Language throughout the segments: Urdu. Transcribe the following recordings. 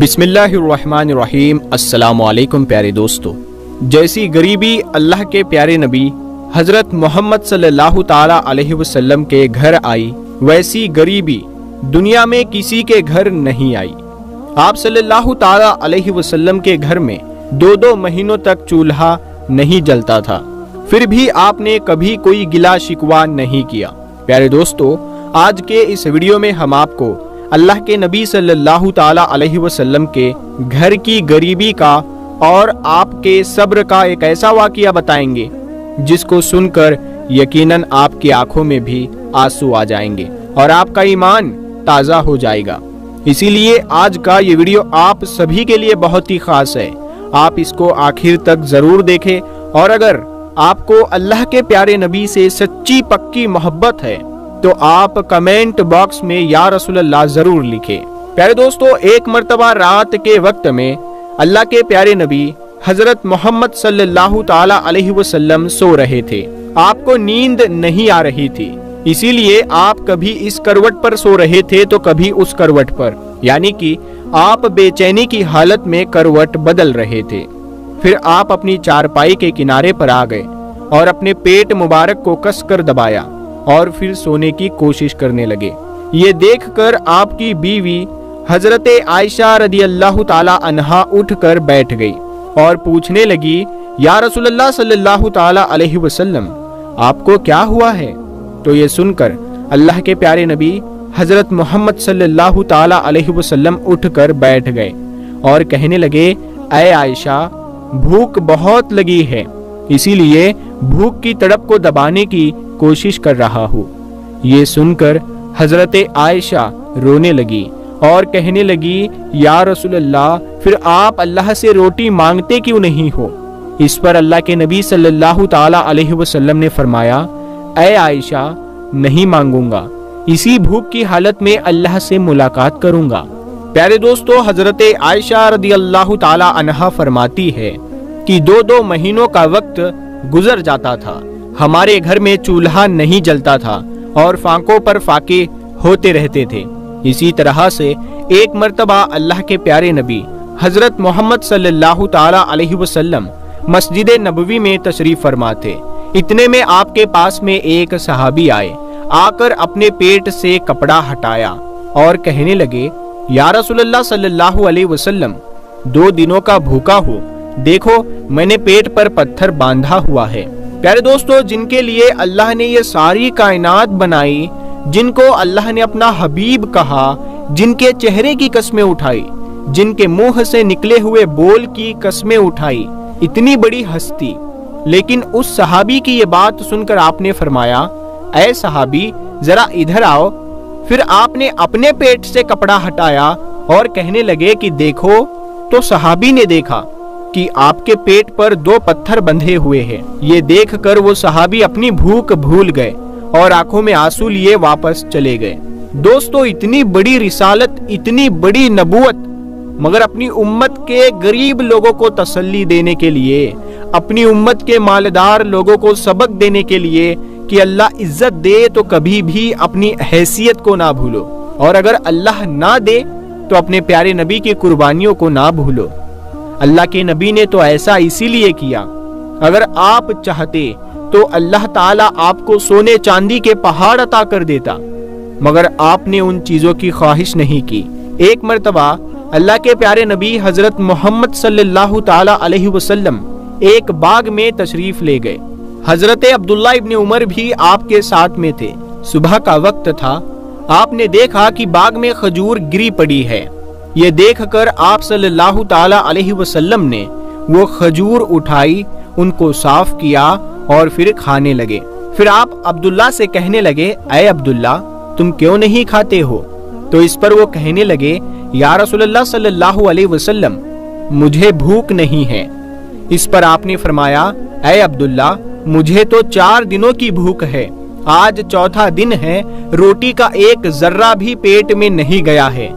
بسم اللہ الرحمن الرحیم۔ السلام علیکم پیارے دوستو۔ جیسی غریبی اللہ کے پیارے نبی حضرت محمد صلی اللہ تعالی علیہ وسلم کے گھر آئی، ویسی غریبی دنیا میں کسی کے گھر نہیں آئی۔ آپ صلی اللہ تعالی علیہ وسلم کے گھر میں 2 مہینوں تک چولہا نہیں جلتا تھا، پھر بھی آپ نے کبھی کوئی گلہ شکوہ نہیں کیا۔ پیارے دوستو، آج کے اس ویڈیو میں ہم آپ کو اللہ کے نبی صلی اللہ تعالی علیہ وسلم کے گھر کی غریبی کا اور آپ کے صبر کا ایک ایسا واقعہ بتائیں گے جس کو سن کر یقیناً آپ کی آنکھوں میں بھی آنسو آ جائیں گے اور آپ کا ایمان تازہ ہو جائے گا۔ اسی لیے آج کا یہ ویڈیو آپ سبھی کے لیے بہت ہی خاص ہے۔ آپ اس کو آخر تک ضرور دیکھیں، اور اگر آپ کو اللہ کے پیارے نبی سے سچی پکی محبت ہے تو آپ کمنٹ باکس میں یا رسول اللہ ضرور لکھیں۔ پیارے دوستو، ایک مرتبہ رات کے وقت میں اللہ کے پیارے نبی حضرت محمد صلی اللہ تعالی علیہ وسلم سو رہے تھے۔ آپ کو نیند نہیں آ رہی تھی، اسی لیے آپ کبھی اس کروٹ پر سو رہے تھے تو کبھی اس کروٹ پر، یعنی کہ آپ بے چینی کی حالت میں کروٹ بدل رہے تھے۔ پھر آپ اپنی چارپائی کے کنارے پر آ گئے اور اپنے پیٹ مبارک کو کس کر دبایا اور پھر سونے کی کوشش کرنے لگے۔ یہ دیکھ کر آپ کی بیوی حضرت عائشہ رضی اللہ تعالی عنہا اٹھ کر بیٹھ گئی اور پوچھنے لگی، یا رسول اللہ صلی اللہ تعالی علیہ وسلم، آپ کو کیا ہوا ہے؟ تو یہ سن کر اللہ کے پیارے نبی حضرت محمد صلی اللہ تعالی علیہ وسلم اٹھ کر بیٹھ گئے اور کہنے لگے، اے عائشہ، بھوک بہت لگی ہے، اسی لیے بھوک کی تڑپ کو دبانے کی کوشش کر رہا ہوں۔ یہ سن کر حضرت عائشہ رونے لگی اور کہنے لگی، یا رسول اللہ، پھر آپ اللہ سے روٹی مانگتے کیوں نہیں ہو؟ اس پر اللہ کے نبی صلی اللہ تعالی علیہ وسلم نے فرمایا، اے عائشہ، نہیں مانگوں گا، اسی بھوک کی حالت میں اللہ سے ملاقات کروں گا۔ پیارے دوستو، حضرت عائشہ رضی اللہ تعالی عنہا فرماتی ہے کہ 2 مہینوں کا وقت گزر جاتا تھا، ہمارے گھر میں چولہا نہیں جلتا تھا اور فانکوں پر فاقے ہوتے رہتے تھے۔ اسی طرح سے ایک مرتبہ اللہ کے پیارے نبی حضرت محمد صلی اللہ تعالی علیہ وسلم مسجد نبوی میں تشریف فرما تھے۔ اتنے میں آپ کے پاس میں ایک صحابی آئے، آ کر اپنے پیٹ سے کپڑا ہٹایا اور کہنے لگے، یا رسول اللہ صلی اللہ علیہ وسلم، 2 دنوں کا بھوکا ہو، دیکھو میں نے پیٹ پر پتھر باندھا ہوا ہے۔ پیارے دوستو، جن کے لیے اللہ نے یہ ساری کائنات بنائی، جن کو اللہ نے اپنا حبیب کہا، جن کے چہرے کی قسمیں اٹھائی، جن کے منہ سے نکلے ہوئے بول کی قسمیں اٹھائی، اتنی بڑی ہستی، لیکن اس صحابی کی یہ بات سن کر آپ نے فرمایا، اے صحابی، ذرا ادھر آؤ۔ پھر آپ نے اپنے پیٹ سے کپڑا ہٹایا اور کہنے لگے کہ دیکھو، تو صحابی نے دیکھا کہ آپ کے پیٹ پر 2 پتھر بندھے ہوئے ہیں۔ یہ دیکھ کر وہ صحابی اپنی بھوک بھول گئے اور آنکھوں میں آنسو لیے واپس چلے گئے۔ دوستو، اتنی بڑی رسالت، اتنی بڑی نبوت، مگر اپنی امت کے غریب لوگوں کو تسلی دینے کے لیے، اپنی امت کے مالدار لوگوں کو سبق دینے کے لیے کہ اللہ عزت دے تو کبھی بھی اپنی حیثیت کو نہ بھولو، اور اگر اللہ نہ دے تو اپنے پیارے نبی کی قربانیوں کو نہ بھولو۔ اللہ کے نبی نے تو ایسا اسی لیے کیا، اگر آپ چاہتے تو اللہ تعالیٰ آپ کو سونے چاندی کے پہاڑ عطا کر دیتا، مگر آپ نے ان چیزوں کی خواہش نہیں کی۔ ایک مرتبہ اللہ کے پیارے نبی حضرت محمد صلی اللہ تعالی علیہ وسلم ایک باغ میں تشریف لے گئے۔ حضرت عبداللہ ابن عمر بھی آپ کے ساتھ میں تھے۔ صبح کا وقت تھا، آپ نے دیکھا کہ باغ میں کھجور گری پڑی ہے۔ یہ دیکھ کر آپ صلی اللہ تعالی علیہ وسلم نے وہ کھجور اٹھائی، ان کو صاف کیا اور پھر کھانے لگے۔ پھر آپ عبداللہ سے کہنے لگے، اے عبداللہ، تم کیوں نہیں کھاتے ہو؟ تو اس پر وہ کہنے لگے، یا رسول اللہ صلی اللہ علیہ وسلم، مجھے بھوک نہیں ہے۔ اس پر آپ نے فرمایا، اے عبداللہ، مجھے تو 4 دنوں کی بھوک ہے، آج 4تھا دن ہے، روٹی کا ایک ذرہ بھی پیٹ میں نہیں گیا ہے۔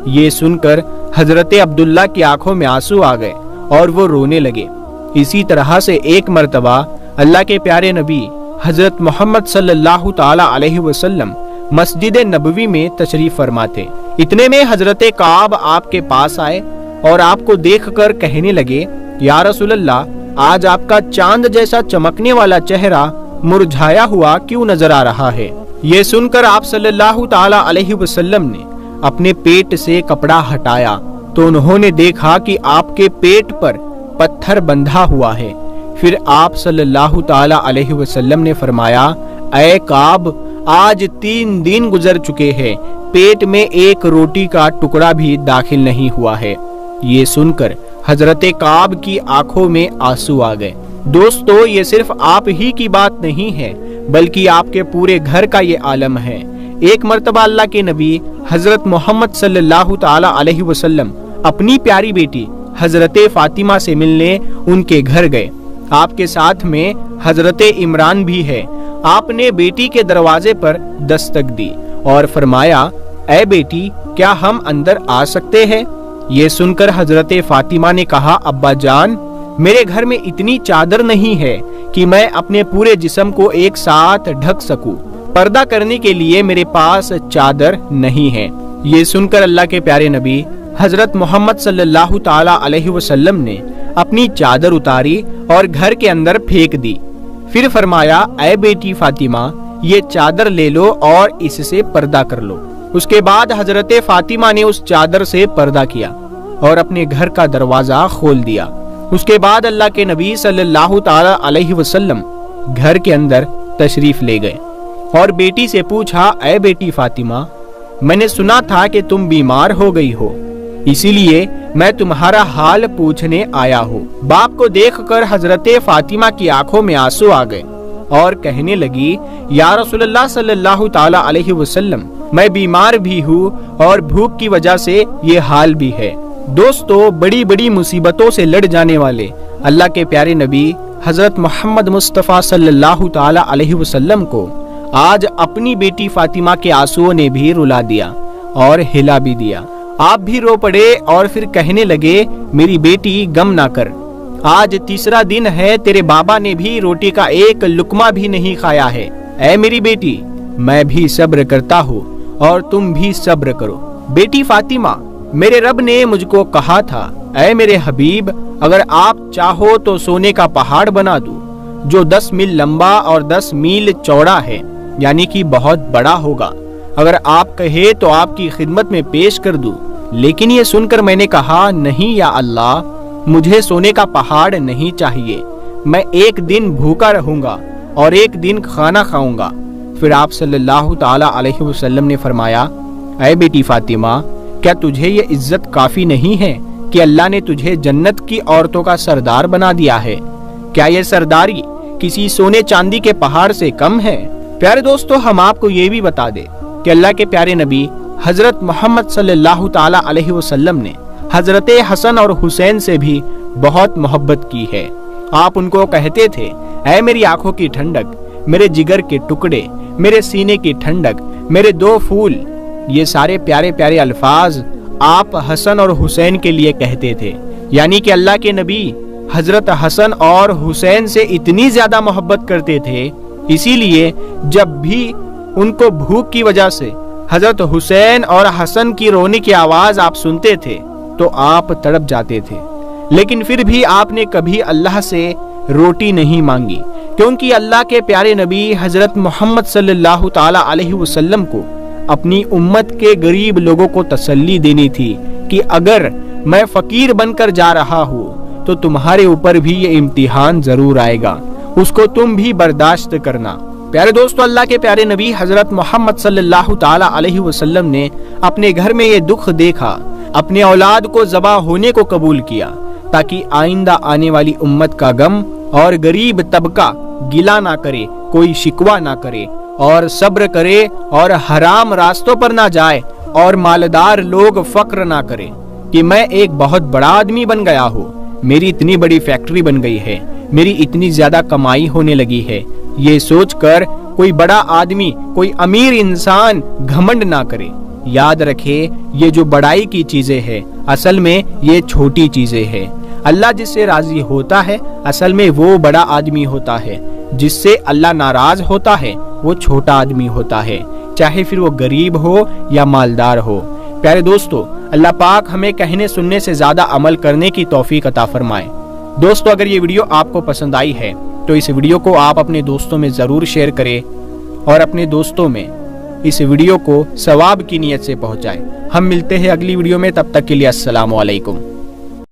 یہ سن کر حضرت عبداللہ کی آنکھوں میں آنسو آ گئے اور وہ رونے لگے۔ اسی طرح سے ایک مرتبہ اللہ کے پیارے نبی حضرت محمد صلی اللہ تعالی علیہ وسلم مسجد نبوی میں تشریف فرما تھے۔ اتنے میں حضرت کعب آپ کے پاس آئے اور آپ کو دیکھ کر کہنے لگے، یا رسول اللہ، آج آپ کا چاند جیسا چمکنے والا چہرہ مرجھایا ہوا کیوں نظر آ رہا ہے؟ یہ سن کر آپ صلی اللہ تعالی علیہ وسلم نے اپنے پیٹ سے کپڑا ہٹایا تو انہوں نے دیکھا کہ آپ کے پیٹ پر پتھر بندھا ہوا ہے۔ پھر آپ صلی اللہ تعالی علیہ وسلم نے فرمایا، اے کعب، آج 3 دن گزر چکے ہیں، پیٹ میں ایک روٹی کا ٹکڑا بھی داخل نہیں ہوا ہے۔ یہ سن کر حضرت کعب کی آنکھوں میں آنسو آ گئے۔ دوستو، یہ صرف آپ ہی کی بات نہیں ہے بلکہ آپ کے پورے گھر کا یہ عالم ہے۔ ایک مرتبہ اللہ کے نبی حضرت محمد صلی اللہ تعالی علیہ وسلم اپنی پیاری بیٹی حضرت فاطمہ سے ملنے ان کے گھر گئے۔ آپ کے ساتھ میں حضرت عمران بھی ہے۔ آپ نے بیٹی کے دروازے پر دستک دی اور فرمایا، اے بیٹی، کیا ہم اندر آ سکتے ہیں؟ یہ سن کر حضرت فاطمہ نے کہا، ابا جان، میرے گھر میں اتنی چادر نہیں ہے کہ میں اپنے پورے جسم کو ایک ساتھ ڈھک سکوں، پردہ کرنے کے لیے میرے پاس چادر نہیں ہے۔ یہ سن کر اللہ کے پیارے نبی حضرت محمد صلی اللہ تعالی علیہ وسلم نے اپنی چادر اتاری اور گھر کے اندر پھینک دی۔ پھر فرمایا، اے بیٹی فاطمہ، یہ چادر لے لو اور اس سے پردہ کر لو۔ اس کے بعد حضرت فاطمہ نے اس چادر سے پردہ کیا اور اپنے گھر کا دروازہ کھول دیا۔ اس کے بعد اللہ کے نبی صلی اللہ تعالی علیہ وسلم گھر کے اندر تشریف لے گئے اور بیٹی سے پوچھا، اے بیٹی فاطمہ، میں نے سنا تھا کہ تم بیمار ہو گئی ہو، اسی لیے میں تمہارا حال پوچھنے آیا ہوں۔ باپ کو دیکھ کر حضرت فاطمہ کی آنکھوں میں آنسو آ گئے اور کہنے لگی، یا رسول اللہ صلی اللہ تعالی علیہ وسلم، میں بیمار بھی ہوں اور بھوک کی وجہ سے یہ حال بھی ہے۔ دوستو، بڑی بڑی مصیبتوں سے لڑ جانے والے اللہ کے پیارے نبی حضرت محمد مصطفیٰ صلی اللہ تعالی علیہ وسلم کو آج اپنی بیٹی فاطمہ کے آنسوؤں نے بھی رلا دیا اور ہلا بھی دیا۔ آپ بھی رو پڑے اور پھر کہنے لگے، میری بیٹی غم نہ کر، آج 3 دن ہے تیرے بابا نے بھی روٹی کا ایک لقمہ بھی نہیں کھایا ہے۔ اے میری بیٹی، میں بھی صبر کرتا ہوں اور تم بھی صبر کرو۔ بیٹی فاطمہ، میرے رب نے مجھ کو کہا تھا، اے میرے حبیب، اگر آپ چاہو تو سونے کا پہاڑ بنا دوں جو 10 میل لمبا اور 10 میل چوڑا ہے، یعنی کہ بہت بڑا ہوگا۔ اگر آپ کہے تو آپ کی خدمت میں پیش کر دوں۔ لیکن یہ سن کر میں نے کہا، نہیں یا اللہ، مجھے سونے کا پہاڑ نہیں چاہیے، میں ایک دن بھوکا رہوں گا اور ایک دن کھانا کھاؤں گا۔ پھر آپ صلی اللہ تعالی علیہ وسلم نے فرمایا، اے بیٹی فاطمہ، کیا تجھے یہ عزت کافی نہیں ہے کہ اللہ نے تجھے جنت کی عورتوں کا سردار بنا دیا ہے؟ کیا یہ سرداری کسی سونے چاندی کے پہاڑ سے کم ہے؟ پیارے دوستو، ہم آپ کو یہ بھی بتا دیں کہ اللہ کے پیارے نبی حضرت محمد صلی اللہ تعالی علیہ وسلم نے حضرت حسن اور حسین سے بھی بہت محبت کی ہے۔ آپ ان کو کہتے تھے، اے میری آنکھوں کی ٹھنڈک، میرے جگر کے ٹکڑے، میرے سینے کی ٹھنڈک، میرے 2 پھول۔ یہ سارے پیارے پیارے الفاظ آپ حسن اور حسین کے لیے کہتے تھے، یعنی کہ اللہ کے نبی حضرت حسن اور حسین سے اتنی زیادہ محبت کرتے تھے، اسی لیے جب بھی ان کو بھوک کی وجہ سے حضرت حسین اور حسن کی رونے کی آواز آپ سنتے تھے تو آپ تڑپ جاتے تھے، لیکن پھر بھی آپ نے کبھی اللہ سے روٹی نہیں مانگی، کیونکہ اللہ کے پیارے نبی حضرت محمد صلی اللہ تعالی علیہ وسلم کو اپنی امت کے غریب لوگوں کو تسلی دینی تھی کہ اگر میں فقیر بن کر جا رہا ہوں تو تمہارے اوپر بھی یہ امتحان ضرور آئے گا، اس کو تم بھی برداشت کرنا۔ پیارے دوستو، اللہ کے پیارے نبی حضرت محمد صلی اللہ تعالی علیہ وسلم نے اپنے گھر میں یہ دکھ دیکھا، اپنے اولاد کو ذبح ہونے کو قبول کیا تاکہ آئندہ آنے والی امت کا غم اور غریب طبقہ گلہ نہ کرے، کوئی شکوہ نہ کرے اور صبر کرے اور حرام راستوں پر نہ جائے اور مالدار لوگ فقر نہ کرے کہ میں ایک بہت بڑا آدمی بن گیا ہوں، میری اتنی بڑی فیکٹری بن گئی ہے، میری اتنی زیادہ کمائی ہونے لگی ہے۔ یہ سوچ کر کوئی بڑا آدمی، کوئی امیر انسان گھمنڈ نہ کرے۔ یاد رکھے، یہ جو بڑائی کی چیزیں ہیں اصل میں یہ چھوٹی چیزیں ہیں۔ اللہ جس سے راضی ہوتا ہے اصل میں وہ بڑا آدمی ہوتا ہے، جس سے اللہ ناراض ہوتا ہے وہ چھوٹا آدمی ہوتا ہے۔ چاہے پھر وہ غریب ہو یا مالدار ہو۔ پیارے دوستو، اللہ پاک ہمیں کہنے سننے سے زیادہ عمل کرنے کی توفیق عطا فرمائے۔ دوستو، اگر یہ ویڈیو آپ کو پسند آئی ہے تو اس ویڈیو کو آپ اپنے دوستوں میں ضرور شیئر کریں اور اپنے دوستوں میں اس ویڈیو کو ثواب کی نیت سے پہنچائیں۔ ہم ملتے ہیں اگلی ویڈیو میں، تب تک کے لیے السلام علیکم۔